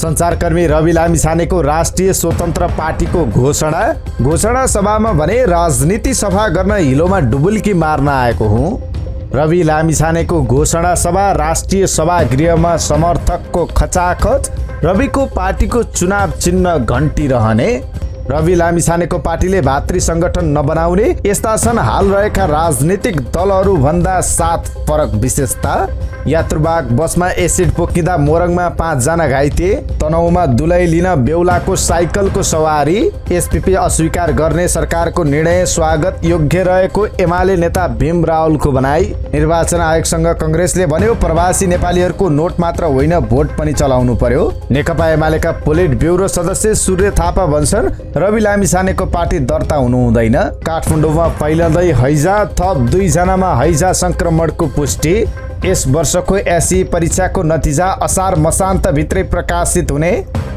सञ्चारकर्मी रवि लामिछानेको राष्ट्रिय स्वतन्त्र पार्टीको घोषणा सभामा भने राजनीति सफा गर्न हिलोमा डुबुल्की मार्न आएको हुँ। रवि लामिछानेको घोषणा सभा राष्ट्रिय सभागृहमा समर्थकको खचाखच। रविको पार्टीको चुनाव चिन्ह घण्टी रहने। रवि लामिछानेको पार्टीले भातृ संगठन नबनाउने। यस्ता छन् हाल रहेका राजनीतिक दलहरू भन्दा 7 फरक विशेषता। यात्रुवाहक बसमा एसिड पोखिँदा मोरङमा 5 जना घाइते। तनहुँमा दुलै लिन बेहुलाको साइकलको सवारी। एसपीपी अस्वीकार गर्ने सरकारको निर्णय स्वागत योग्य रहेको एमाले नेता भीम रावलको भनाई। निर्वाचन आयोगसँग कांग्रेसले भन्यो प्रवासी नेपालीहरूको नोट मात्र होइन भोट पनि चलाउनु पर्यो। नेकपा एमालेका पोलिट ब्युरो सदस्य सूर्य थापा भन्छन् रवि लामिछानेको पार्टी दर्ता हुनु हुँदैन। काठमाडौँमा फैलदै हैजा, थप 2 जनामा हैजा संक्रमणको पुष्टि। यस वर्षको एसई परीक्षाको नतिजा असार मसान्त भित्रै प्रकाशित हुने।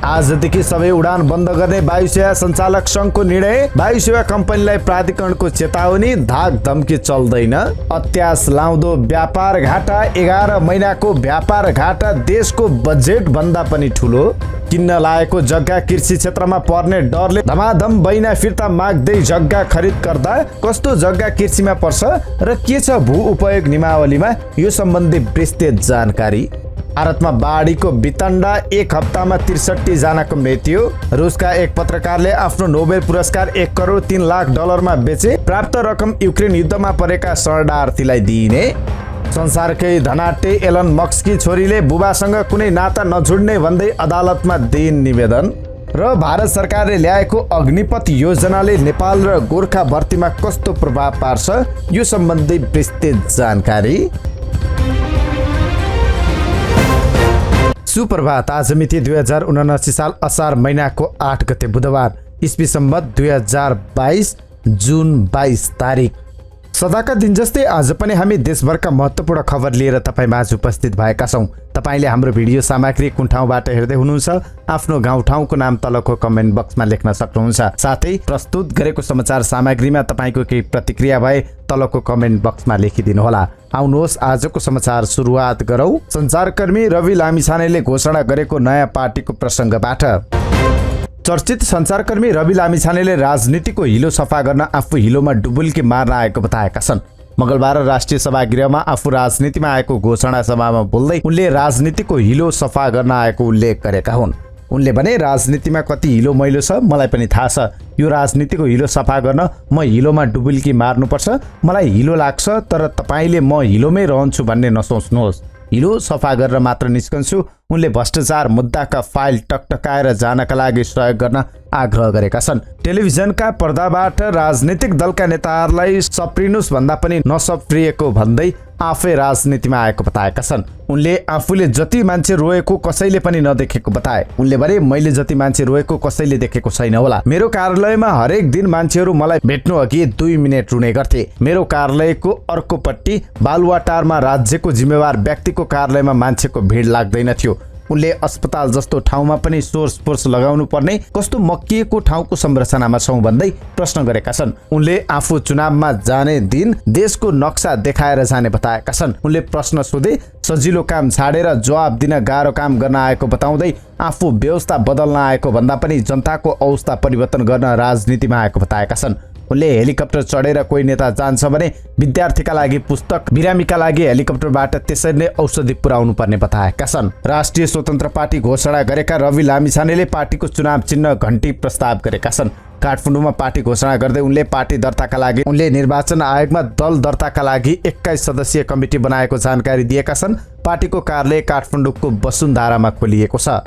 आजदेखि सबै उडान बन्द गर्ने वायुसेवा सञ्चालक सङ्घको निर्णय। वायुसेवा कम्पनीलाई प्राधिकरणको चेतावनी। धाक धम्की चल्दैन। अत्यास लाउँदो व्यापार घाटा। 11 महिनाको व्यापार घाटा देशको बजेट भन्दा पनि ठुलो। किन्न लागेको जग्गा कृषि क्षेत्रमा पर्ने डरले धमाधम बैना फिर्ता माग्दै जग्गा खरिद गर्दा कस्तो जग्गा कृषिमा पर्छ र के छ भू उपयोग नियमावलीमा, यो सम्बन्धी विस्तृत जानकारी। भारतमा बाढीको वितण्डा। 1 हप्तामा 63 जनाको मृत्यु। रुसका एक पत्रकारले आफ्नो नोबेल पुरस्कार 1 करोड 3 लाख डलरमा बेचे। प्राप्त रकम युक्रेन युद्धमा परेका शरणार्थीलाई दिइने। संसारकै धनाट्य एलन मस्ककी छोरीले बुबासँग कुनै नाता नछोड्ने भन्दै अदालतमा दिइन् निवेदन। र भारत सरकारले ल्याएको अग्निपथ योजनाले नेपाल र गोर्खा भर्तीमा कस्तो प्रभाव पार्छ, यो सम्बन्धी विस्तृत जानकारी। सुप्रभात। आज मिति 2079 साल असार महिनाको 8 गते बुधबार, इस्वी सम्वत 2022 जुन 22 तारिक। सदाका दिन जस्तै आज पनि हामी देशभरका महत्त्वपूर्ण खबर लिएर तपाईँ उपस्थित भएका छौँ। तपाईँले हाम्रो भिडियो सामग्री कुन ठाउँबाट हेर्दै हुनुहुन्छ आफ्नो गाउँठाउँको नाम तलको कमेन्ट बक्समा लेख्न सक्नुहुन्छ। साथै प्रस्तुत गरेको समाचार सामग्रीमा तपाईँको केही प्रतिक्रिया भए तलको कमेन्ट बक्समा लेखिदिनुहोला। आउनुहोस् आजको समाचार सुरुवात गरौँ। सञ्चारकर्मी रवि लामिछानेले घोषणा गरेको नयाँ पार्टीको प्रसङ्गबाट। चर्चित सञ्चारकर्मी रवि लामिछानेले राजनीतिको हिलो सफा गर्न आफू हिलोमा डुबुल्की मार्न आएको बताएका छन्। मंगलबार राष्ट्रिय सभागृहमा आफू राजनीतिमा आएको घोषणा सभामा बोल्दै उनले राजनीतिको हिलो सफा गर्न आएको उल्लेख गरेका हुन्। उनले भने राजनीतिमा कति हिलो मैलो छ मलाई पनि थाहा छ। यो राजनीतिको हिलो सफा गर्न म हिलोमा डुबुल्की मार्नुपर्छ। मलाई हिलो लाग्छ, तर तपाईले म हिलोमै रहन्छु भन्ने नसोच्नुहोस्। हिलो सफा गरेर मात्र निस्कन्छु। उनले भ्रष्टाचार मुद्दाका फाइल टकटकाएर जानका लागि सहयोग गर्न आग्रह गरेका छन्। टेलिभिजनका पर्दाबाट राजनीतिक दलका नेताहरूलाई सप्रिनुस् भन्दा पनि नसप्रिएको भन्दै आफै राजनीतिमा आएको बताएका छन्। उनले आफूले जति मान्छे रोएको कसैले पनि नदेखेको बताए। उनले भने मैले जति मान्छे रोएको कसैले देखेको छैन होला। मेरो कार्यालयमा हरेक दिन मान्छेहरू मलाई भेट्नु अघि 2 मिनेट रुने गर्थे। मेरो कार्यालयको अर्कोपट्टि बालुवाटारमा राज्यको जिम्मेवार व्यक्तिको कार्यालयमा मान्छेको भिड लाग्दैन थियो। उनले अस्पताल जस्तो ठाउँमा पनि सोर्स फोर्स लगाउनु पर्ने कस्तो मक्किएको ठाउँको संरचनामा छौं भन्दै प्रश्न गरेका छन्। उनले आफू चुनावमा जाने दिन देशको नक्सा देखाएर जाने बताएका छन्। उनले प्रश्न सोधे सजिलो काम छाडेर जवाब दिन गाह्रो काम गर्न आएको बताउँदै आफू व्यवस्था बदल्न आएको भन्दा पनि जनताको अवस्था परिवर्तन गर्न राजनीतिमा आएको बताएका छन्। उनले हेलिकप्टर चढेर कोही नेता जान्छ भने विद्यार्थीका लागि पुस्तक, बिरामीका लागि हेलिकप्टरबाट त्यसरी नै औषधि पुर्याउनु पर्ने बताएका छन्। राष्ट्रिय स्वतन्त्र पार्टी घोषणा गरेका रवि लामिछानेले पार्टीको चुनाव चिन्ह घण्टी प्रस्ताव गरेका छन्। काठमाडौँमा पार्टी घोषणा गर्दै उनले पार्टी दर्ताका लागि उनले निर्वाचन आयोगमा दल दर्ताका लागि 21 सदस्यीय कमिटी बनाएको जानकारी दिएका छन्। पार्टीको कार्यालय काठमाडौँको वसुन्धरामा खोलिएको छ।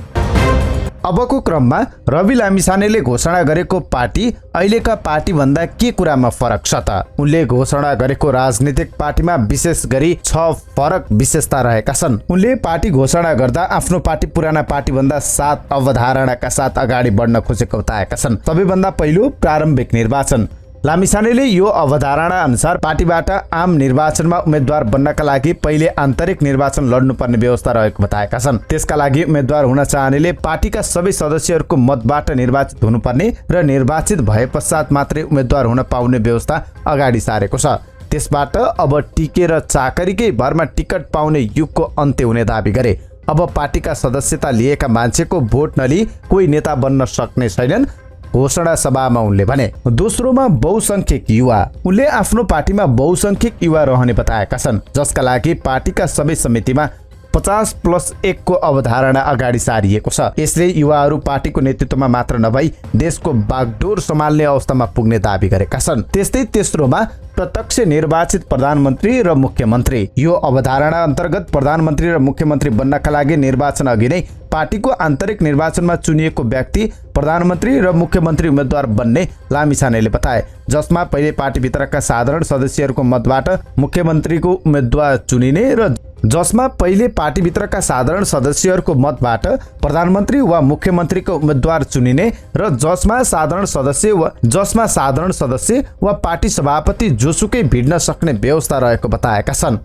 अबको क्रममा रवि लामिछानेले घोषणा गरेको पार्टी अहिलेका पार्टी भन्दा के कुरामा फरक छ त? उनले घोषणा गरेको राजनीतिक पार्टीमा विशेष गरी 6 फरक विशेषता रहेका छन्। उनले पार्टी घोषणा गर्दा आफ्नो पार्टी पुराना पार्टी भन्दा 7 अवधारणाका साथ अगाडि बढ्न खोजेको बताएका छन्। सबैभन्दा पहिलो प्रारम्भिक निर्वाचन। लामिछानेले यो अवधारणा अनुसार पार्टीबाट आम निर्वाचनमा उम्मेद्वार बन्नका लागि पहिले आन्तरिक निर्वाचन लड्नुपर्ने व्यवस्था रहेको बताएका छन्। त्यसका लागि उम्मेद्वार हुन चाहनेले पार्टीका सबै सदस्यहरूको मतबाट निर्वाचित हुनुपर्ने र निर्वाचित भए पश्चात मात्रै उम्मेद्वार हुन पाउने व्यवस्था अगाडि सारेको छ। त्यसबाट अब टिकेर चाकरीकै भरमा टिकट पाउने युगको अन्त्य हुने दाबी गरे। अब पार्टीका सदस्यता लिएका मान्छेको भोट नलिई कोही नेता बन्न सक्ने छैनन् घोषणा सभामा उनले भने। दोस्रोमा बहुसंख्यक युवा। उनले आफ्नो पार्टीमा बहुसंख्यक युवा रहने बताएका छन्, जसका लागि पार्टीका सबै समितिमा 50+1 को अवधारणा अगाडि सारिएको छ। यसले युवाहरू पार्टीको नेतृत्वमा मात्र नभई देशको बागडोर सम्हाल्ने अवस्थामा पुग्ने दाबी गरेका छन्। त्यस्तै तेस्रोमा प्रत्यक्ष निर्वाचित प्रधानमन्त्री र मुख्यमन्त्री। यो अवधारणा अन्तर्गत प्रधानमन्त्री र मुख्यमन्त्री बन्नका लागि निर्वाचन अघि नै पार्टीको आन्तरिक निर्वाचनमा चुनिएको व्यक्ति प्रधानमन्त्री र मुख्यमन्त्री उम्मेद्वार बन्ने लामिछानेले बताए, जसमा पहिले पार्टीभित्रका साधारण सदस्यहरूको मतबाट मुख्यमन्त्रीको उम्मेद्वार चुनिने र जसमा पहिले पार्टीभित्रका साधारण सदस्यहरूको मतबाट प्रधानमन्त्री वा मुख्यमन्त्रीको उम्मेद्वार चुनिने र जसमा साधारण सदस्य वा पार्टी सभापति जोसुकै भिड्न सक्ने व्यवस्था रहेको बताएका छन्।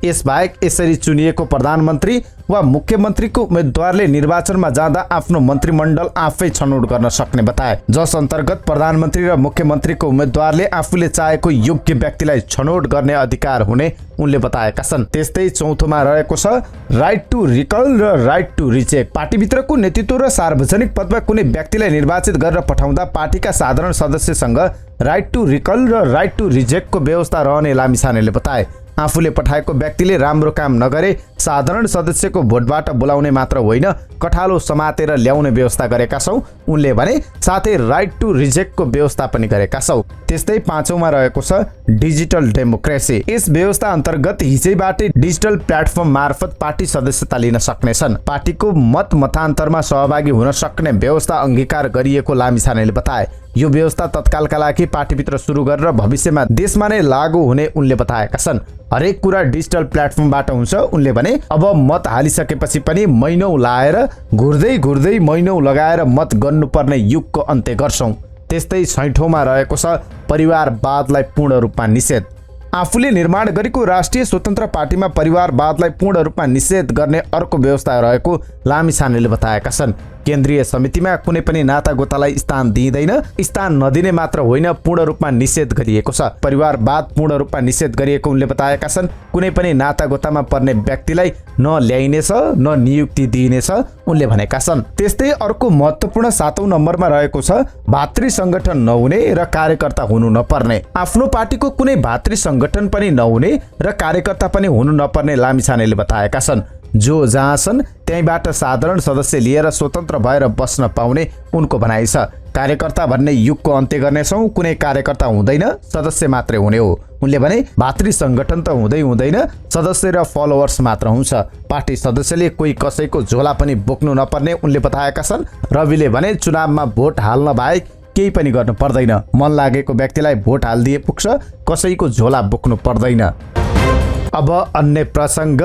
यसबाहेक यसरी चुनिएको प्रधानमन्त्री वा मुख्यमन्त्रीको उम्मेद्वारले निर्वाचनमा जाँदा आफ्नो मन्त्रीमण्डल आफै छनौट गर्न सक्ने बताए, जस अन्तर्गत प्रधानमन्त्री र मुख्यमन्त्रीको उम्मेद्वारले आफूले चाहेको योग्य व्यक्तिलाई छनौट गर्ने अधिकार हुने उनले बताएका छन्। त्यस्तै चौथोमा रहेको छ राइट टु रिकल र राइट टु रिजेक्ट। पार्टीभित्रको नेतृत्व र सार्वजनिक पदमा कुनै व्यक्तिलाई निर्वाचित गरेर पठाउँदा पार्टीका साधारण सदस्यसँग राइट टु रिकल र राइट टु रिजेक्टको व्यवस्था रहने लामिछानेले बताए। आफूले पठाएको व्यक्तिले राम्रो काम नगरे साधारण सदस्यको भोटबाट बोलाउने मात्र होइन, कठालो समातेर ल्याउने व्यवस्था गरेका छौँ उनले भने। साथै राइट टु रिजेक्टको व्यवस्था पनि गरेका छौँ। त्यस्तै पाँचौँमा रहेको छ डिजिटल डेमोक्रेसी। यस व्यवस्था अन्तर्गत हिजैबाटै डिजिटल प्लेटफर्म मार्फत पार्टी सदस्यता लिन सक्नेछन्। पार्टीको मत मतान्तरमा सहभागी हुन सक्ने व्यवस्था अंगीकार गरिएको लामिछानेले बताए। यो व्यवस्था तत्कालका लागि पार्टीभित्र सुरु गरेर भविष्यमा देशमा नै लागू हुने उनले बताएका छन्। हरेक कुरा डिजिटल प्लेटफर्मबाट हुन्छ उनले भने। अब मत हालिसकेपछि पनि महिनौं लाएर घुर्दै महिनौं लगाएर मत गर्नुपर्ने युगको अन्त्य गर्छौं। त्यस्तै ६औँमा रहेको छ परिवारवादलाई पूर्ण रूपमा निषेध। आफूले निर्माण गरेको राष्ट्रिय स्वतन्त्र पार्टीमा परिवारवादलाई पूर्ण रूपमा निषेध गर्ने अर्को व्यवस्था रहेको लामिछानेले बताएका छन्। केन्द्रीय समितिमा कुनै पनि नातागोतालाई स्थान दिइँदैन। स्थान नदिने मात्र होइन, पूर्ण रूपमा निषेध गरिएको छ। परिवारवाद पूर्ण रूपमा निषेध गरिएको उनले बताएका छन्। कुनै पनि नातागोतामा पर्ने व्यक्तिलाई न ल्याइनेछ न नियुक्ति दिइनेछ उनले भनेका छन्। त्यस्तै अर्को महत्त्वपूर्ण ७औं नम्बरमा रहेको छ भातृ संगठन नहुने र कार्यकर्ता हुनु नपर्ने। आफ्नो पार्टीको कुनै भातृ संगठन पनि नहुने र कार्यकर्ता पनि हुनु नपर्ने लामिछानेले बताएका छन्। जो जहाँ छन् त्यहीबाट साधारण सदस्य लिएर स्वतन्त्र भएर बस्न पाउने उनको भनाइ छ। कार्यकर्ता भन्ने युगको अन्त्य गर्नेछौँ। कुनै कार्यकर्ता हुँदैन, सदस्य मात्रै हुने हो उनले भने। भातृ संगठन त हुँदैन, सदस्य र फलोवर्स मात्र हुन्छ। पार्टी सदस्यले कोही कसैको झोला पनि बोक्नु नपर्ने उनले बताएका छन्। रविले भने चुनावमा भोट हाल्न बाहेक केही पनि गर्नु पर्दैन। मन लागेको व्यक्तिलाई भोट हालिदिए पुग्छ, कसैको झोला बोक्नु पर्दैन। अब अन्य प्रसङ्ग।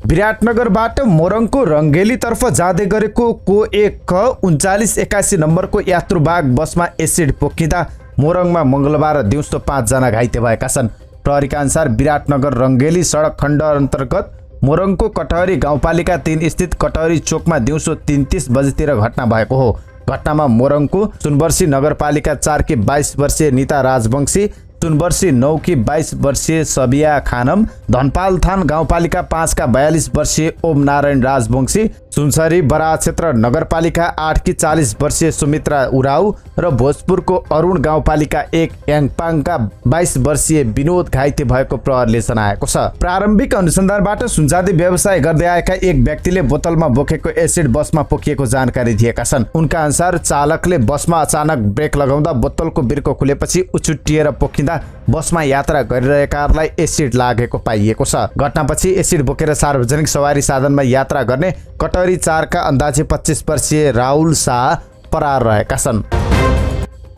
विराटनगरबाट मोरङको रङ्गेलीतर्फ जाँदै गरेको को 1 नम्बरको यात्रुवाहक बसमा एसिड पोखिँदा मोरङमा मंगलबार दिउँसो 5 जना घाइते भएका छन्। प्रहरीका अनुसार विराटनगर रङ्गेली सडक खण्ड अन्तर्गत मोरङको कटहरी गाउँपालिका 3 स्थित कटहरी चोकमा दिउँसो 3:30 बजेतिर घटना भएको हो। घटनामा मोरङको सुनवर्सी नगरपालिका 4 की 22 वर्षीय निता राजवंशी, सुनवर्सी 9 की 22 वर्षीय सबिया खानम, धनपाल थान गाउँपालिका 5 का 42 वर्षीय ओम नारायण राजवंशी, सुनसरी बराह क्षेत्र नगरपालिका 8 की 40 वर्षीय सुमित्रा उराउ र भोजपुरको अरुण गाउँपालिका 1 याङपाङका 22 वर्षीय विनोद घाइते भएको प्रहरीले जनाएको छ। प्रारम्भिक अनुसन्धानबाट सुनचाँदी व्यवसाय गर्दै आएका एक व्यक्तिले बोतलमा बोकेको एसिड बसमा पोखिएको जानकारी दिएका छन्। उनका अनुसार चालकले बसमा अचानक ब्रेक लगाउँदा बोतलको बिर्को खुलेपछि उछुट्टिएर पोखिँदा बसमा यात्रा गरिरहेकाहरूलाई एसिड लागेको पाइएको छ। घटनापछि एसिड बोकेर सार्वजनिक सवारी साधनमा यात्रा गर्ने कटहरी 4 का अन्दाजे 25 वर्षीय राहुल शाह फरार रहेका छन्।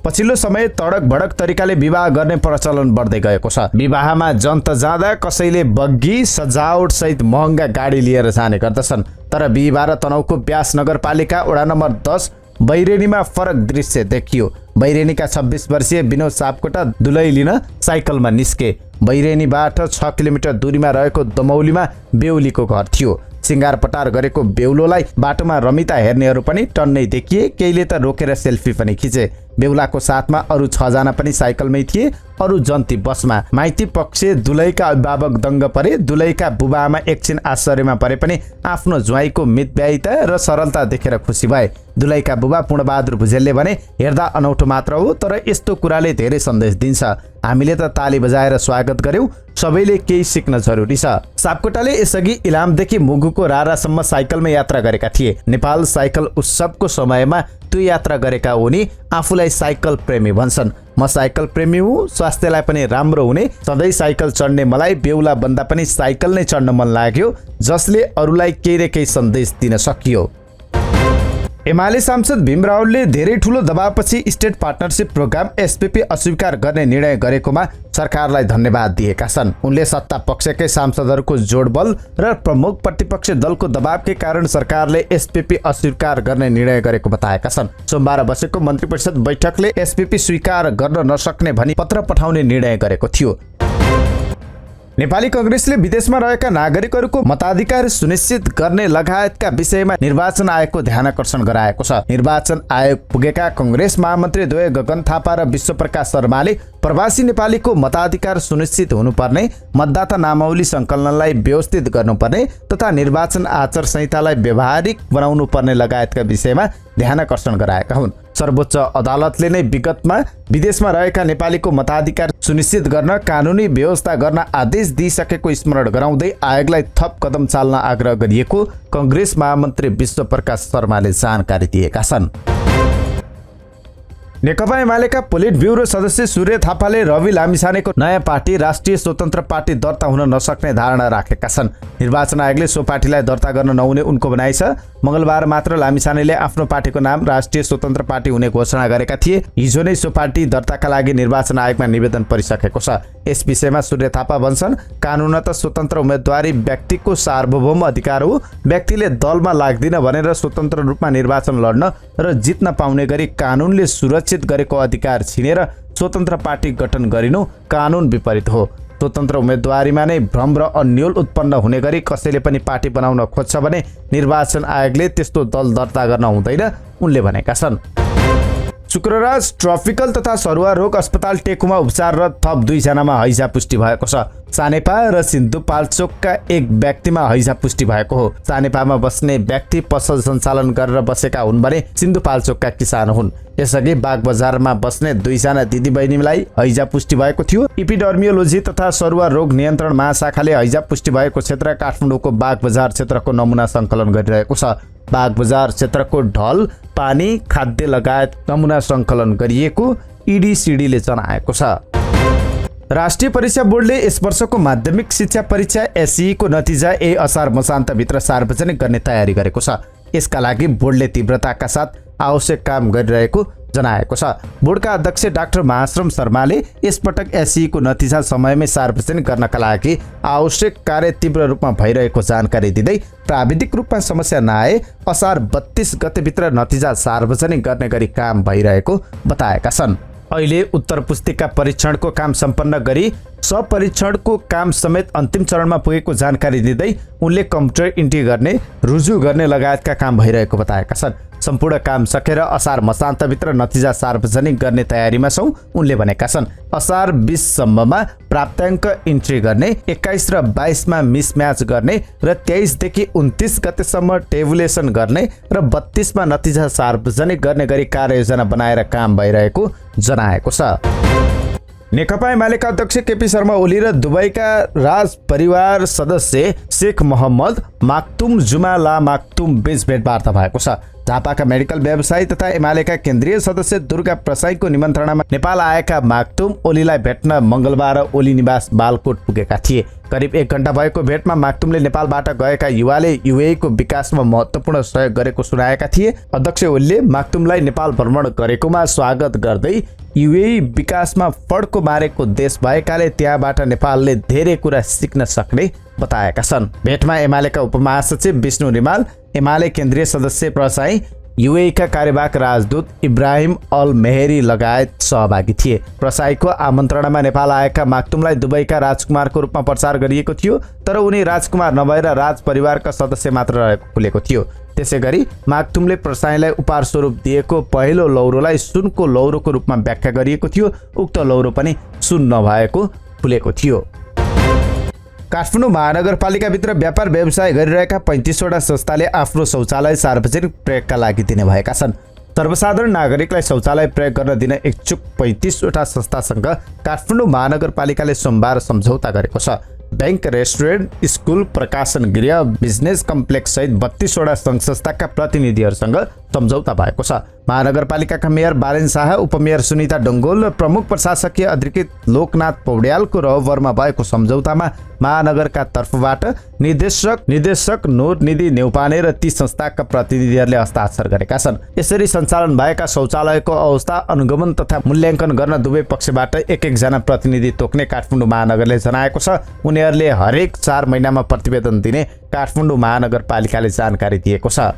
पछिल्लो समय तडक भडक तरिकाले विवाह गर्ने प्रचलन बढ्दै गएको छ। विवाहमा जन्त जाँदा कसैले बग्गी सजावट सहित महँगा गाडी लिएर जाने गर्दछन्। तर बिहिबार तनहुको ब्यास नगरपालिका वडा नम्बर 10 बैरेनीमा फरक दृश्य देखियो। बैरेनीका 26 वर्षीय विनोद सापकोटा दुलै लिन साइकलमा निस्के। बैरेनीबाट 6 किलोमिटर दूरीमा रहेको दमौलीमा बेहुलीको घर थियो। सिंगार पटार गरेको बेहुलोलाई बाटोमा रमिता हेर्नेहरू पनि टन्नै देखिए। केहीले त रोकेर सेल्फी पनि खिचे। बेहुलाको साथमा अरू 6 जना पनि साइकलमै थिए, अरू जन्ती बसमा। माइती पक्ष दुलैका अभिभावक दङ्ग परे। दुलैका बुबाआमा एकछिन आश्चर्यमा परे पनि आफ्नो ज्वाइँको मितव्ययिता र सरलता देखेर खुसी भए। दुलैका बुबा पूर्णबहादुर भुजेलले भने, हेर्दा अनौठो मात्र हो, तर यस्तो कुराले धेरै सन्देश दिन्छ। हामीले त ताली बजाएर स्वागत गर्यौं, सबैले केही सिक्न जरुरी छ। सापकोटाले यसअघि इलामदेखि मुगुको रारासम्म साइकलमा यात्रा गरेका थिए। नेपाल साइकल उत्सवको समयमा त्यो यात्रा गरेका उनी आफूलाई साइकल प्रेमी भन्छन्। म साइकल प्रेमी हुँ, स्वास्थ्यलाई पनि राम्रो हुने, सधैँ साइकल चढ्ने मलाई बेहुला बन्दा पनि साइकल नै चढ्न मन लाग्यो, जसले अरूलाई केही न केही सन्देश दिन सकियो। एमाले सांसद भीम रावलले धेरै ठूलो दबावपछि स्टेट पार्टनरशिप प्रोग्राम एसपीपी अस्वीकार गर्ने निर्णय गरेकोमा सरकारलाई धन्यवाद दिएका छन्। उनले सत्ता पक्षकै सांसदहरूको जोडबल र प्रमुख प्रतिपक्ष दलको दबावकै कारण सरकारले एसपीपी अस्वीकार गर्ने निर्णय गरेको बताएका छन्। सोमबार बसेको मन्त्री परिषद बैठकले एसपीपी स्वीकार गर्न नसक्ने भनी पत्र पठाउने निर्णय गरेको थियो। नेपाली कांग्रेसले विदेशमा रहेका नागरिकहरूको मताधिकार सुनिश्चित गर्ने लगायतका विषयमा निर्वाचन आयोगको ध्यानकर्षण गराएको छ। निर्वाचन आयोग पुगेका कांग्रेस महामन्त्री द्वय गगन थापा र विश्वप्रकाश शर्माले प्रवासी नेपालीको मताधिकार सुनिश्चित हुनुपर्ने, मतदाता नामावली संकलनलाई व्यवस्थित गर्नुपर्ने तथा निर्वाचन आचार संहितालाई व्यावहारिक बनाउनु पर्ने लगायतका विषयमा ध्यानकर्षण गराएका हुन्। सर्वोच्च अदालतले नै विगतमा विदेशमा रहेका नेपालीको मताधिकार सुनिश्चित गर्न कानुनी व्यवस्था गर्न आदेश दिइसकेको स्मरण गराउँदै आयोगलाई थप कदम चाल्न आग्रह गरिएको कांग्रेस महामन्त्री विश्वप्रकाश शर्माले जानकारी दिएका छन्। नेकपा एमालेका पोलिट ब्युरो सदस्य सूर्य थापाले रवि लामिछानेको नयाँ पार्टी राष्ट्रिय स्वतन्त्र पार्टी दर्ता हुन नसक्ने धारणा राखेका छन्। निर्वाचन आयोगले सो पार्टीलाई दर्ता गर्न नहुने उनको भनाइ छ। मंगलबार मात्र लामिछानेले आफ्नो पार्टीको नाम राष्ट्रिय स्वतन्त्र पार्टी हुने घोषणा गरेका थिए। हिजो नै सो पार्टी दर्ताका लागि निर्वाचन आयोगमा निवेदन परिसकेको छ। यस विषयमा सूर्य थापा भन्छन्, कानूनत स्वतन्त्र उम्मेदवारी व्यक्तिको सार्वभौम अधिकार हो। व्यक्तिले दलमा लाग्दिन भनेर स्वतन्त्र रूपमा निर्वाचन लड्न र जित्न पाउने गरी कानूनले सुरक्षित गरेको अधिकार छिनेर स्वतन्त्र पार्टी गठन गरिनु कानून विपरीत हो। स्वतन्त्र उम्मेदवारीमा नै भ्रम र अन्यल उत्पन्न हुने गरी कसैले पनि पार्टी बनाउन खोज्छ भने निर्वाचन आयोगले त्यस्तो दल दर्ता गर्न हुँदैन, उनले भनेका छन्। शुक्रराज ट्रपिकल तथा सरुवा रोग अस्पताल टेकुमा उपचाररत थप 2 जनामा हैजा पुष्टि भएको छ। सानेपा र सिन्धुपाल्चोकका एक व्यक्तिमा हैजा पुष्टि भएको हो। सानेपामा बस्ने व्यक्ति पसल सञ्चालन गरेर बसेका हुन् भने सिन्धुपाल्चोकका किसान हुन्। यसअघि बाग बजारमा बस्ने 2 जना दिदीबहिनीलाई हैजा पुष्टि भएको थियो। इपिडर्मियोलोजी तथा सरुवा रोग नियन्त्रण महाशाखाले हैजा पुष्टि भएको क्षेत्र काठमाडौँको बाग बजार क्षेत्रको नमुना सङ्कलन गरिरहेको छ। बाग बजार क्षेत्रको ढल, पानी, खाद्य लगायत नमुना सङ्कलन गरिएको इडिसिडीले जनाएको छ। राष्ट्रिय परीक्षा बोर्डले यस वर्षको माध्यमिक शिक्षा परीक्षा एसई को नतिजा असार मसान्तभित्र सार्वजनिक गर्ने तयारी गरेको छ। यसका लागि बोर्डले तीव्रताका साथ आवश्यक काम गरिरहेको जनाएको छ। बोर्डका अध्यक्ष डाक्टर महाश्रम शर्माले यसपटक एसई को नतिजा समयमै सार्वजनिक गर्नका लागि आवश्यक कार्य तीव्र रूपमा भइरहेको जानकारी दिँदै प्राविधिक रूपमा समस्या नआए असार 32 गतेभित्र नतिजा सार्वजनिक गर्ने गरी काम भइरहेको बताएका छन्। अहिले उत्तर पुस्तिका परीक्षणको काम सम्पन्न गरी स्वपरीक्षणको काम समेत अन्तिम चरणमा पुगेको जानकारी दिँदै उनले कम्प्युटर इन्ट्री गर्ने, रुजु गर्ने लगायतका काम भइरहेको बताएका छन्। सम्पूर्ण काम सकेर असार मसान्तभित्र नतिजा सार्वजनिक गर्ने तयारीमा छौं, उनले भनेका छन्। असार 20 सम्ममा प्राप्ताङ्क इन्ट्री गर्ने, 21 र 22 मा मिसम्याच गर्ने र 23 देखि 29 गतेसम्म टेबुलेसन गर्ने र 32 मा नतिजा सार्वजनिक गर्ने गरी कार्ययोजना बनाएर काम भइरहेको जनाएको छ। नेकपा एमालेका अध्यक्ष केपी शर्मा ओली र दुबईका राज परिवार सदस्य शेख मोहम्मद माक्तुम जुमा ला माक्तुम बीच भेटवार्ता भएको छ। झापाका मेडिकल व्यवसायी तथा एमालेका केन्द्रीय सदस्य दुर्गा प्रसाईको निमन्त्रणामा नेपाल आएका माक्तुम ओलीलाई भेट्न मंगलबार ओली निवास बालकोट पुगेका थिए। करिब 1 घण्टा भएको भेटमा माक्तुमले नेपालबाट गएका युवाले युएईको विकासमा महत्त्वपूर्ण सहयोग गरेको सुनाएका थिए। अध्यक्ष ओलीले माक्तुमलाई नेपाल भ्रमण गरेकोमा स्वागत गर्दै युएई विकासमा फड्को मारेको देश भएकाले त्यहाँबाट नेपालले धेरै कुरा सिक्न सक्ने बताएका छन्। भेटमा एमालेका उपमहासचिव विष्णु रिमाल, एमाले केन्द्रीय सदस्य प्रसाई, युएईका कार्यवाहक राजदूत इब्राहिम अल मेहेरी लगायत सहभागी थिए। प्रसाईको आमन्त्रणामा नेपाल आएका माक्तुमलाई दुबईका राजकुमारको रूपमा प्रचार गरिएको थियो, तर उनी राजकुमार नभएर राज परिवारका सदस्य मात्र खुलेको थियो। त्यसैगरी माक्तुमले प्रसाईलाई उपहार स्वरूप दिएको पहिलो लौरोलाई सुनको लौरोको रूपमा व्याख्या गरिएको थियो। उक्त लौरो पनि सुन नभएको खुलेको थियो। काठमाडौँ महानगरपालिकाभित्र व्यापार व्यवसाय गरिरहेका 35वटा संस्थाले आफ्नो शौचालय सार्वजनिक प्रयोगका लागि दिने भएका छन्। सर्वसाधारण नागरिकलाई शौचालय प्रयोग गर्न दिन इच्छुक 35वटा संस्थासँग काठमाडौँ महानगरपालिकाले सोमबार सम्झौता गरेको छ। बैंक, रेस्टुरेन्ट, स्कुल, प्रकाशन गृह, बिजनेस कम्प्लेक्स सहित 32वटा सङ्घ संस्थाका प्रतिनिधिहरूसँग सम्झौता भएको छ। महानगरपालिकाका मेयर बालेन शाह, उपमेयर सुनिता डङ्गोल र प्रमुख प्रशासकीय अधिकृत लोकनाथ पौड्यालको रहबरमा भएको सम्झौतामा महानगरका तर्फबाट निर्देशक नूर निधि न्यौपाने र ती संस्थाका प्रतिनिधिहरूले हस्ताक्षर गरेका छन्। यसरी सञ्चालन भएका शौचालयको अवस्था अनुगमन तथा मूल्याङ्कन गर्न दुवै पक्षबाट एक जना प्रतिनिधि तोक्ने काठमाडौँ महानगरले जनाएको छ। उनीहरूले हरेक 4 महिनामा प्रतिवेदन दिने काठमाडौँ महानगरपालिकाले जानकारी दिएको छ।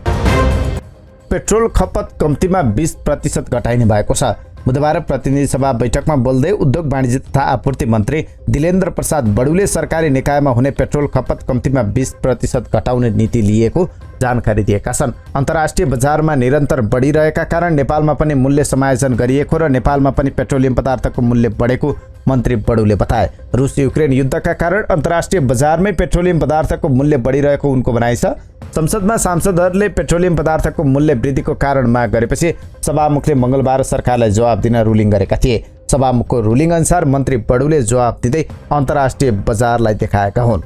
पेट्रोल खपत कम्तीमा 20% घटाइने भएको छ। बुधबार प्रतिनिधि सभा बैठकमा बोल्दै उद्योग वाणिज्य तथा आपूर्ति मन्त्री दिलेन्द्र प्रसाद बडुले सरकारी निकायमा हुने पेट्रोल खपत कम्तीमा 20% घटाउने नीति लिएको जानकारी दिएका छन्। अन्तर्राष्ट्रिय बजारमा निरन्तर बढिरहेका कारण नेपालमा पनि मूल्य समायोजन गरिएको र नेपालमा पनि पेट्रोलियम पदार्थको मूल्य बढेको मन्त्री बडुले बताए। रुस युक्रेन युद्धका कारण अन्तर्राष्ट्रिय बजारमै पेट्रोलियम पदार्थको मूल्य बढिरहेको उनको भनाइ छ। संसदमा सांसदहरूले पेट्रोलियम पदार्थको मूल्य वृद्धिको कारण माग गरेपछि सभामुखले मङ्गलबार सरकारलाई जवाब दिन रुलिङ गरेका थिए। सभामुखको रुलिङ अनुसार मन्त्री बडुले जवाब दिँदै अन्तर्राष्ट्रिय बजारलाई देखाएका हुन्।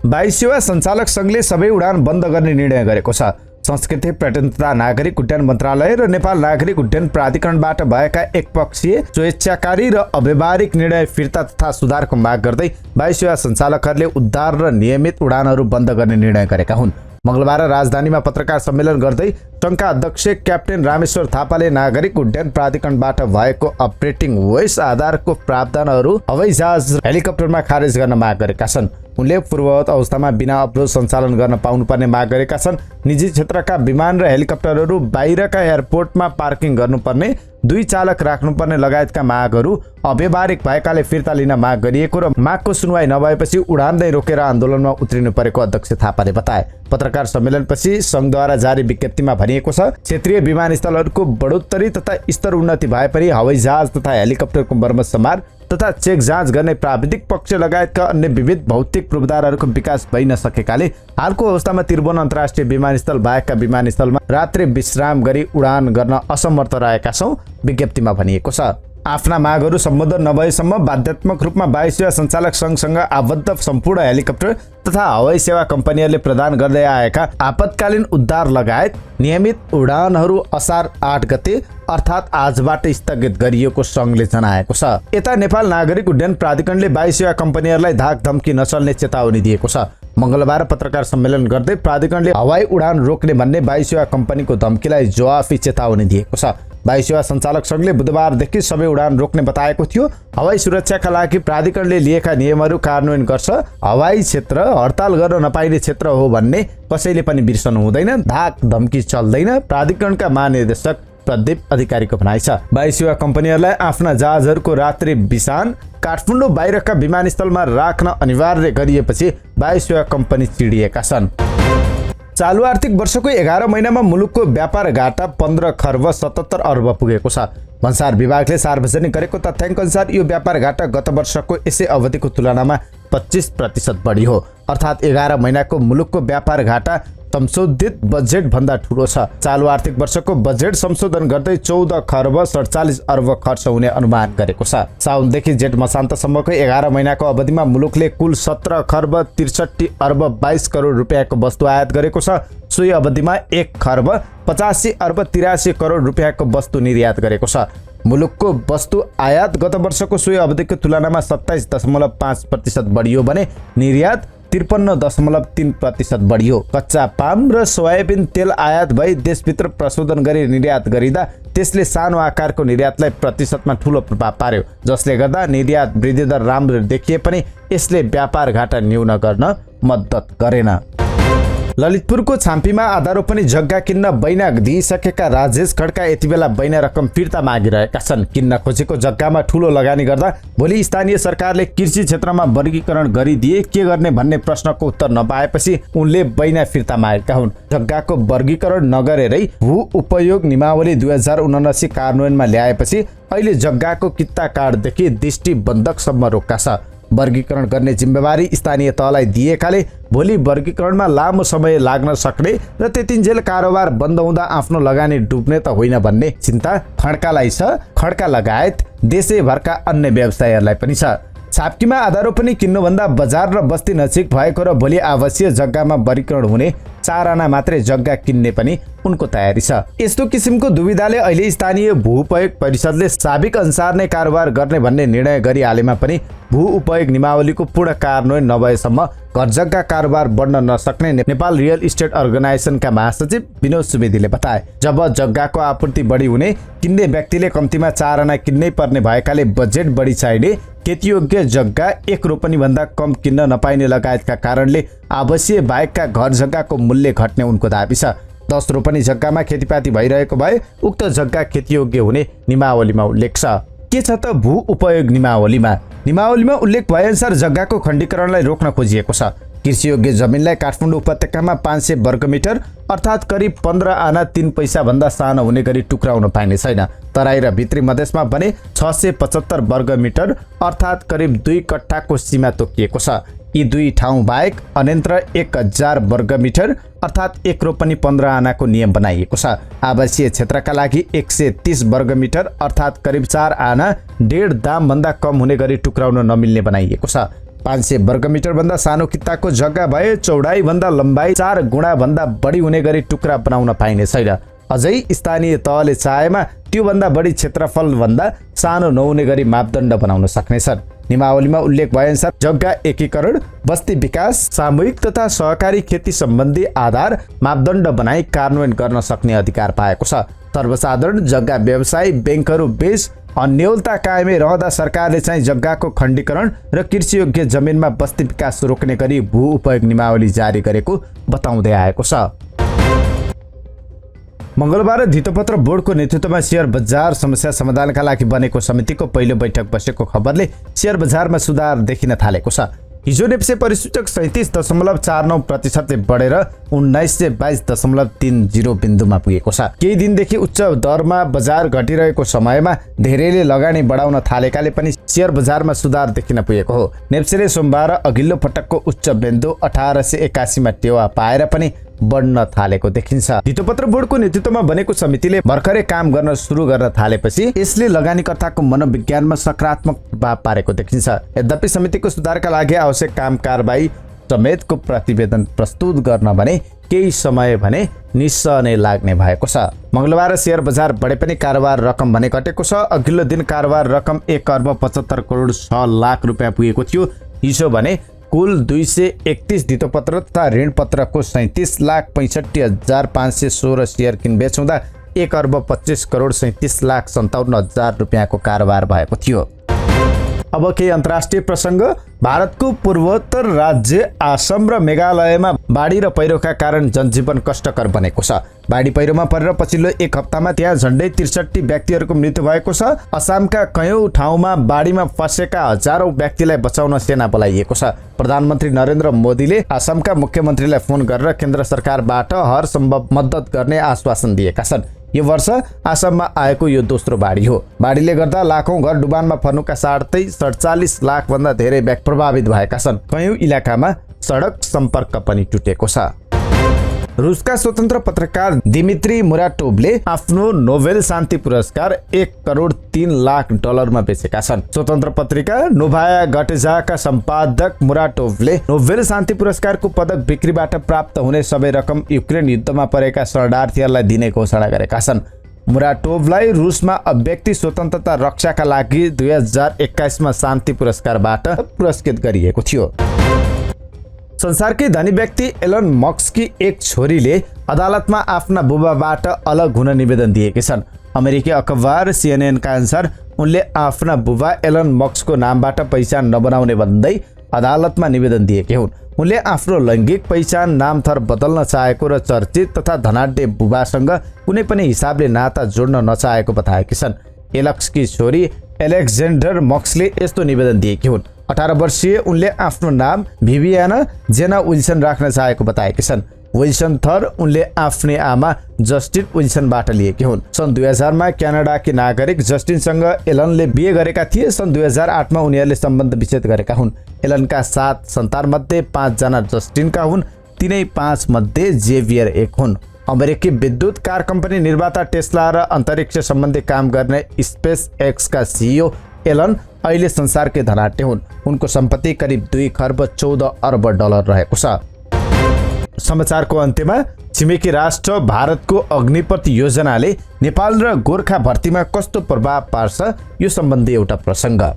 वायु सेवा सञ्चालक सङ्घले सबै उडान बन्द गर्ने निर्णय गरेको छ। संस्कृति, पर्यटन तथा नागरिक उड्डयन मन्त्रालय र नेपाल नागरिक उड्डयन प्राधिकरणबाट भएका एकपक्षीय, स्वेच्छाकारी र अव्यावहारिक निर्णय फिर्ता तथा सुधारको माग गर्दै वायु सेवा सञ्चालकहरूले उद्धार र नियमित उडानहरू बन्द गर्ने निर्णय गरेका हुन्। मङ्गलबार राजधानीमा पत्रकार सम्मेलन गर्दै सङ्घका अध्यक्ष क्याप्टेन रामेश्वर थापाले नागरिक उड्डयन प्राधिकरणबाट भएको अपरेटिङ वेस आधारको प्रावधानहरू हवाईजहाज हेलिकप्टरमा खारेज गर्न माग गरेका छन्। उनले पूर्ववत अवस्थामा बिना अवरोध सञ्चालन गर्न पाउनुपर्ने माग गरेका छन्। निजी क्षेत्रका विमान र हेलिकप्टरहरू बाहिरका एयरपोर्टमा पार्किङ गर्नुपर्ने, 2 चालक राख्नुपर्ने लगायतका मागहरू अव्यावहारिक भएकाले फिर्ता लिन माग गरिएको र मागको सुनवाई नभएपछि उडान नै रोकेर आन्दोलनमा उत्रिनु परेको अध्यक्ष थापाले बताए। पत्रकार सम्मेलनपछि सङ्घद्वारा जारी विज्ञप्तिमा भनिएको छ, क्षेत्रीय विमानस्थलहरूको बढोत्तरी तथा स्तर उन्नति भए पनि हवाईजहाज तथा हेलिकप्टरको मर्मत समार तथा चेक जाँच गर्ने प्राविधिक पक्ष लगायतका अन्य विविध भौतिक पूर्वाधारहरूको विकास भइ नसकेकाले हालको अवस्थामा त्रिभुवन अन्तर्राष्ट्रिय विमानस्थल बाहेकका विमानस्थलमा रात्रि विश्राम गरी उडान गर्न असमर्थ रहेका छौँ, विज्ञप्तिमा भनिएको छ। आफ्ना मागहरू सम्बोधन नभएसम्म बाध्यात्मक रूपमा वायु सेवा सञ्चालक सङ्घसँग आबद्ध सम्पूर्ण हेलिकप्टर तथा हवाई सेवा कम्पनीहरूले प्रदान गर्दै आएका आपतकालीन उद्धार लगायत नियमित उडानहरू असार 8 गते अर्थात् आजबाट स्थगित गरिएको सङ्घले जनाएको छ। यता नेपाल नागरिक उड्डयन प्राधिकरणले वायु सेवा कम्पनीहरूलाई धाक धम्की नचल्ने चेतावनी दिएको छ। मङ्गलबार पत्रकार सम्मेलन गर्दै प्राधिकरणले हवाई उडान रोक्ने भन्ने वायु सेवा कम्पनीको धम्कीलाई जवाफी चेतावनी दिएको छ। वायु सेवा सञ्चालक सङ्घले बुधबारदेखि सबै उडान रोक्ने बताएको थियो। हवाई सुरक्षाका लागि प्राधिकरणले लिएका नियमहरू कार्यान्वयन गर्छ। हवाई क्षेत्र हडताल गर्न नपाइने क्षेत्र हो भन्ने कसैले पनि बिर्सनु हुँदैन। धाक धम्की चल्दैन, प्राधिकरणका महानिर्देशक प्रदीप अधिकारीको भनाइ छ। वायु सेवा कम्पनीहरूलाई आफ्ना जहाजहरूको रात्रि बिसान काठमाडौँ बाहिरका विमानस्थलमा राख्न अनिवार्य गरिएपछि वायु सेवा कम्पनी चिडिएका छन्। चालु आर्थिक वर्षको 11 महिनामा मुलुकको व्यापार घाटा 15 खर्ब 77 अर्ब पुगेको छ। भन्सार विभागले सार्वजनिक गरेको तथ्याङ्क अनुसार यो व्यापार घाटा गत वर्षको यसै अवधिको तुलनामा 25% बढी हो। अर्थात् 11 महिनाको मुलुकको व्यापार घाटा संशोधित बजेट भन्दा ठूलो छ। चालु आर्थिक वर्षको बजेट संशोधन गर्दै 14 खर्ब 47 अर्ब खर्च हुने अनुमान गरेको छ। साउनदेखि जेठ मसान्तसम्मको 11 महिनाको अवधिमा मुलुकले कुल 17 खर्ब 63 अर्ब 22 करोड रुपियाँको वस्तु आयात गरेको छ। सोही अवधिमा 1 खर्ब 85 अर्ब 83 करोड रुपियाँको वस्तु निर्यात गरेको छ। मुलुकको वस्तु आयात गत वर्षको सोही अवधिको तुलनामा 27.5% बढियो भने निर्यात 53.3% बढियो। कच्चा पाम र सोयाबिन तेल आयात भई देशभित्र प्रशोधन गरी निर्यात गरिँदा त्यसले सानो आकारको निर्यातलाई प्रतिशतमा ठूलो प्रभाव पार्यो, जसले गर्दा निर्यात वृद्धि दर राम्रो देखिए पनि यसले व्यापार घाटा न्यून गर्न मद्दत गरेन। ललितपुरको छाम्पीमा आधा रोपनी जग्गा किन्न बैना दिइसकेका राजेश खड्का यति बेला बैना रकम फिर्ता मागिरहेका छन्। किन्न खोजेको जग्गामा ठूलो लगानी गर्दा भोलि स्थानीय सरकारले कृषि क्षेत्रमा वर्गीकरण गरिदिए के गर्ने भन्ने प्रश्नको उत्तर नपाएपछि उनले बैना फिर्ता मागेका हुन्। जग्गाको वर्गीकरण नगरेरै भू उपयोग नियमावली 2079 कार्यान्वयनमा ल्याएपछि अहिले जग्गाको किता कार्डदेखि दृष्टि बन्धकसम्म रोक्का छ। वर्गीकरण गर्ने जिम्मेवारी स्थानीय तहलाई दिएकाले भोलि वर्गीकरणमा लामो समय लाग्न सक्ने र त्यतिन्जेल कारोबार बन्द हुँदा आफ्नो लगानी डुब्ने त होइन भन्ने चिन्ता खड्कालाई छ। खड्का लगायत देशैभरका अन्य व्यवसायीहरूलाई पनि छ। छाप्कीमा आधा रोपनी किन्नुभन्दा बजार र बस्ती नजिक भएको र भोलि आवासीय जग्गामा वर्गीकरण हुने 4 आना मात्रै जग्गा किन्ने पनि उनको तयारी छ। यस्तो किसिमको दुविधाले अहिले स्थानीय भू उपयोग परिषदले साबिक अनुसार नै कारोबार गर्ने भन्ने निर्णय गरिहालेमा पनि भू उपयोग नियमावलीको पूर्ण कार्यान्वयन नभएसम्म घर जग्गा कारोबार बढ्न नसक्ने नेपाल रियल इस्टेट अर्गनाइजेसनका महासचिव विनोद सुवेदीले बताए। जब जग्गाको आपूर्ति बढी हुने, किन्ने व्यक्तिले कम्तीमा 4 आना किन्नै पर्ने भएकाले बजेट बढी चाहिने, खेतीयोग्य जग्गा 1 रोपनी भन्दा कम किन्न नपाइने लगायतका कारणले आवासीय बाहेकका घर जग्गाको मूल्य घट्ने उनको दाबी छ। 10 रोपनी जग्गामा खेतीपाती भइरहेको भए उक्त जग्गा खेतीयोग्य हुने नियमावलीमा उल्लेख छ। के छ त भू उपयोग नियमावलीमा? नियमावलीमा उल्लेख भएअनुसार जग्गाको खण्डीकरणलाई रोक्न खोजिएको छ। कृषियोग्य जमिनलाई काठमाडौँ उपत्यकामा 500 वर्गमिटर अर्थात् करिब 15 आना 3 पैसा भन्दा सानो हुने गरी टुक्राउन पाइने छैन। तराई र भित्री मधेसमा भने 675 वर्गमिटर अर्थात् करिब 2 कट्ठाको सीमा तोकिएको छ। यी दुई ठाउँ बाहेक अन्यत्र 1000 वर्गमिटर अर्थात् 1 रोपनी 15 आनाको नियम बनाइएको छ। आवासीय क्षेत्रका लागि 130 वर्गमिटर अर्थात् करिब 4 आना 1.5 दाम भन्दा कम हुने गरी टुक्राउन नमिल्ने बनाइएको छ। 500 वर्गमिटर भन्दा सानो किताको जग्गा भए चौडाई भन्दा लम्बाई 4 गुणा भन्दा बढी हुने गरी टुक्रा बनाउन पाइने छैन। अझै स्थानीय तहले चाहेमा त्यो भन्दा बढी क्षेत्रफल भन्दा सानो नहुने गरी मापदण्ड बनाउन सक्नेछन्। नियमावलीमा उल्लेख भएअनुसार जग्गा एकीकरण, बस्ती विकास, सामूहिक तथा सहकारी खेती सम्बन्धी आधार मापदण्ड बनाई कार्यान्वयन गर्न सक्ने अधिकार पाएको छ। सर्वसाधारण जग्गा व्यवसाय ब्याङ्कहरू बेच अन्योलता कायमै रहँदा सरकारले चाहिँ जग्गाको खण्डीकरण र कृषियोग्य जमिनमा बस्ती विकास रोक्ने गरी भू उपयोग नियमावली जारी गरेको बताउँदै आएको छ। मंगलबार धितोपत्र बोर्डको नेतृत्वमा शेयर बजार समस्या समाधानका लागि बनेको समितिको पहिलो बैठक बसेको खबरले शेयर बजारमा सुधार देखिन थालेको छ। हिजो नेप्से परिसूचक 37.49%ले बढेर 1922.30 बिन्दुमा पुगेको छ। केही दिनदेखि उच्च दरमा बजार घटिरहेको समयमा धेरैले लगानी बढाउन थालेकाले पनि शेयर बजारमा सुधार देखिन पुगेको हो। नेप्सेले सोमबार अघिल्लो पटकको उच्च बिन्दु 1881 मा टेवा पाएर पनि बढ्न थालेको देखिन्छ। धितोपत्र बोर्डको नेतृत्वमा बनेको समितिले भर्खरै काम गर्न सुरु गर्न थालेपछि यसले लगानीकर्ताको मनोविज्ञानमा सकारात्मक प्रभाव पारेको देखिन्छ। यद्यपि समितिको सुधारका लागि आवश्यक काम कारबाही समेतको प्रतिवेदन प्रस्तुत गर्न भने केही समय भने निश्चय नै लाग्ने भएको छ। मंगलबार शेयर बजार बढे पनि कारोबार रकम भने घटेको छ। अघिल्लो दिन कारोबार रकम 1,75 करोड 6 लाख रुपियाँ पुगेको थियो। हिजो भने कुल 231 धितोपत्र तथा ऋणपत्रको 37,65,516 शेयर किनबेच हुँदा 1,25 करोड 37,57,000 रुपियाँको कारोबार भएको थियो। अब केही अन्तर्राष्ट्रिय प्रसङ्ग। भारतको पूर्वोत्तर राज्य आसाम र मेघालयमा बाढी र पहिरोका कारण जनजीवन कष्टकर बनेको छ। बाढी पहिरोमा परेर पछिल्लो 1 हप्तामा त्यहाँ झण्डै 63 व्यक्तिहरूको मृत्यु भएको छ। आसामका कयौं ठाउँमा बाढीमा फँसेका हजारौं व्यक्तिलाई बचाउन सेना बोलाइएको छ। प्रधानमन्त्री नरेन्द्र मोदीले आसामका मुख्यमन्त्रीलाई फोन गरेर केन्द्र सरकारबाट हर सम्भव मद्दत गर्ने आश्वासन दिएका छन्। यो वर्ष आसाममा आएको यो दोस्रो बाढी हो। बाढीले गर्दा लाखौं घर डुबानमा पर्नुका साथै 47 लाख भन्दा धेरै व्यक्ति प्रभावित भएका छन्। कयौं इलाकामा सडक सम्पर्क पनि टुटेको छ। रुसका स्वतन्त्र पत्रकार दिमित्री मुराटोभले आफ्नो नोबेल शान्ति पुरस्कार 1 करोड 3 लाख डलरमा बेचेका छन्। स्वतन्त्र पत्रिका नोभाया गटेजाका सम्पादक मुराटोभले नोबेल शान्ति पुरस्कारको पदक बिक्रीबाट प्राप्त हुने सबै रकम युक्रेन युद्धमा परेका शरणार्थीहरूलाई दिने घोषणा गरेका छन्। मुराटोभलाई रुसमा अभिव्यक्ति स्वतन्त्रता रक्षाका लागि 2021 मा शान्ति पुरस्कारबाट पुरस्कृत गरिएको थियो। संसारकै धनी व्यक्ति एलन मस्ककी एक छोरीले अदालतमा आफ्ना बुबाबाट अलग हुन निवेदन दिएकी छन्। अमेरिकी अखबार CNN का अनुसार उनले आफ्ना बुबा एलन मस्कको नामबाट पहिचान नबनाउने भन्दै अदालतमा निवेदन दिएकी हुन्। उनले आफ्नो लैङ्गिक पहिचान नामथर बदल्न चाहेको र चर्चित तथा धनाढ्य बुबासँग कुनै पनि हिसाबले नाता जोड्न नचाहेको बताएकी छन्। एलेक्सकी छोरी एलेक्जेन्डर मस्कले यस्तो निवेदन दिएकी हुन्। 18 वर्षीय उनले आफ्नो नाम भिभियाना जेना विल्सन राख्न चाहेको बताएकी छन्। विल्सन थर उनले आफ्नै आमा जस्टिन विल्सनबाट लिएकी हुन्। सन् 2000 मा क्यानाडाकी नागरिक जस्टिनसँग एलनले बिहे गरेका थिए। सन् 2008 मा उनीहरूले सम्बन्ध विच्छेद गरेका हुन्। एलनका 7 सन्तानमध्ये 5 जना जस्टिनका हुन्। तिनै 5 मध्ये जेभियर एक हुन्। अमेरिकी विद्युत कार कम्पनी निर्माता टेस्ला र अन्तरिक्ष सम्बन्धी काम गर्ने स्पेस एक्सका CEO एलन अहिले संसारकै धनाढ्य हुन्। उनको सम्पत्ति करिब 2 खर्ब 14 अर्ब डलर रहेको छ। समाचारको अन्त्यमा छिमेकी राष्ट्र भारतको अग्निपथ योजनाले नेपाल र गोर्खा भर्तीमा कस्तो प्रभाव पार्छ, यो सम्बन्धी एउटा प्रसङ्ग।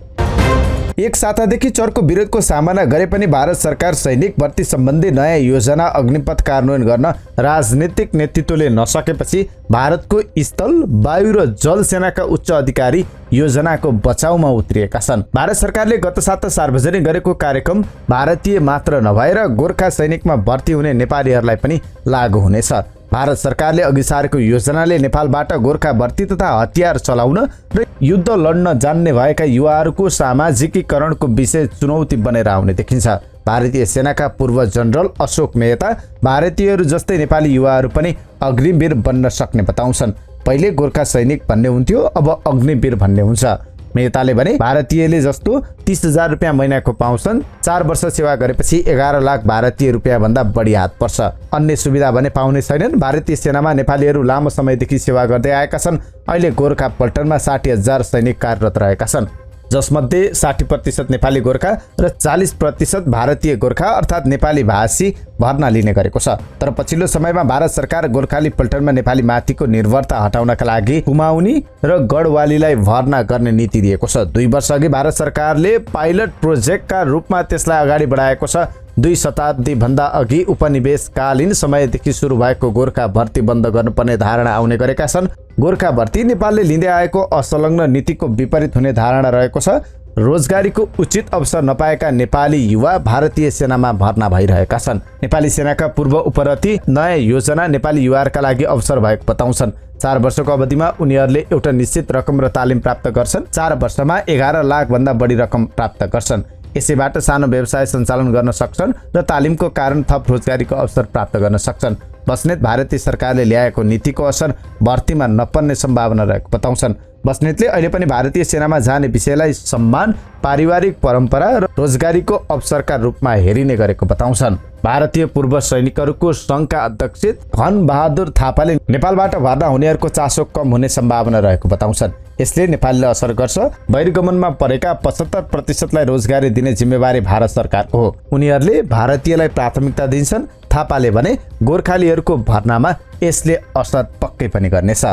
एक सातादेखि चर्को विरोधको सामना गरे पनि भारत सरकार सैनिक भर्ती सम्बन्धी नयाँ योजना अग्निपथ कार्यान्वयन गर्न राजनीतिक नेतृत्वले नसकेपछि भारतको स्थल, वायु र जल सेनाका उच्च अधिकारी योजनाको बचाउमा उत्रिएका छन्। भारत सरकारले गत साता सार्वजनिक गरेको कार्यक्रम भारतीय मात्र नभएर गोर्खा सैनिकमा भर्ती हुने नेपालीहरूलाई पनि लागू हुनेछ। भारत सरकारले अघि सारेको योजनाले नेपालबाट गोर्खा भर्ती तथा हतियार चलाउन र युद्ध लड्न जान्ने भएका युवाहरूको सामाजिकीकरणको विषय चुनौती बनेर आउने देखिन्छ। भारतीय सेनाका पूर्व जनरल अशोक मेहता भारतीयहरू जस्तै नेपाली युवाहरू पनि अग्निवीर बन्न सक्ने बताउँछन्। पहिले गोर्खा सैनिक भन्ने हुन्थ्यो, अब अग्निवीर भन्ने हुन्छ। मेहताले भने भारतीयले जस्तो 30,000 रुपियाँ महिनाको पाउँछन्। 4 वर्ष सेवा गरेपछि 11 लाख भारतीय रुपियाँ भन्दा बढी हात पर्छ। अन्य सुविधा भने पाउने छैनन्। भारतीय सेनामा नेपालीहरू लामो समयदेखि सेवा गर्दै आएका छन्। अहिले गोर्खा पल्टनमा 60,000 सैनिक कार्यरत रहेका छन्, जसमध्ये 60% नेपाली गोर्खा र 40% भारतीय गोर्खा अर्थात् नेपाली भाषी भर्ना लिने गरेको छ। तर पछिल्लो समयमा भारत सरकार गोर्खाली पल्टनमा नेपाली माथिको निर्भरता हटाउनका लागि कुमाउनी र गढवालीलाई भर्ना गर्ने नीति दिएको छ। 2 वर्ष अघि भारत सरकारले पाइलट प्रोजेक्टका रूपमा त्यसलाई अगाडि बढाएको छ। 2 शताब्दी भन्दा अघि उपनिवेशकालीन समयदेखि सुरु भएको गोर्खा भर्ती बन्द गर्नुपर्ने धारणा आउने गरेका छन्। गोर्खा भर्ती नेपालले लिँदै आएको असंलग्न नीतिको विपरीत हुने धारणा रहेको छ। रोजगारीको उचित अवसर नपाएका नेपाली युवा भारतीय सेनामा भर्ना भइरहेका छन्। नेपाली सेनाका पूर्व उपरती नयाँ योजना नेपाली युवाहरूका लागि अवसर भएको बताउँछन्। 4 वर्षको अवधिमा उनीहरूले एउटा निश्चित रकम र तालिम प्राप्त गर्छन्। 4 वर्षमा 11 लाख भन्दा बढी रकम प्राप्त गर्छन्। यसैबाट सानो व्यवसाय सञ्चालन गर्न सक्छन् र तालिमको कारण थप रोजगारीको अवसर प्राप्त गर्न सक्छन्। बस्नेत भारतीय सरकारले ल्याएको नीतिको असर भर्तीमा नपर्ने सम्भावना रहेको बताउँछन्। बस्नेतले अहिले पनि भारतीय सेनामा जाने विषयलाई सम्मान, पारिवारिक परम्परा र रोजगारीको अवसरका रूपमा हेरिने गरेको बताउँछन्। भारतीय पूर्व सैनिकहरूको सङ्घका अध्यक्ष धन बहादुर थापाले नेपालबाट भर्ना हुनेहरूको चासो कम हुने सम्भावना रहेको बताउँछन्। यसले नेपालीलाई असर गर्छ। बहिर्गमनमा परेका 75%लाई रोजगारी दिने जिम्मेवारी भारत सरकारको हो। उनीहरूले भारतीयलाई प्राथमिकता दिन्छन्। थापाले भने गोर्खालीहरूको भर्नामा यसले असर पक्कै पनि गर्नेछ।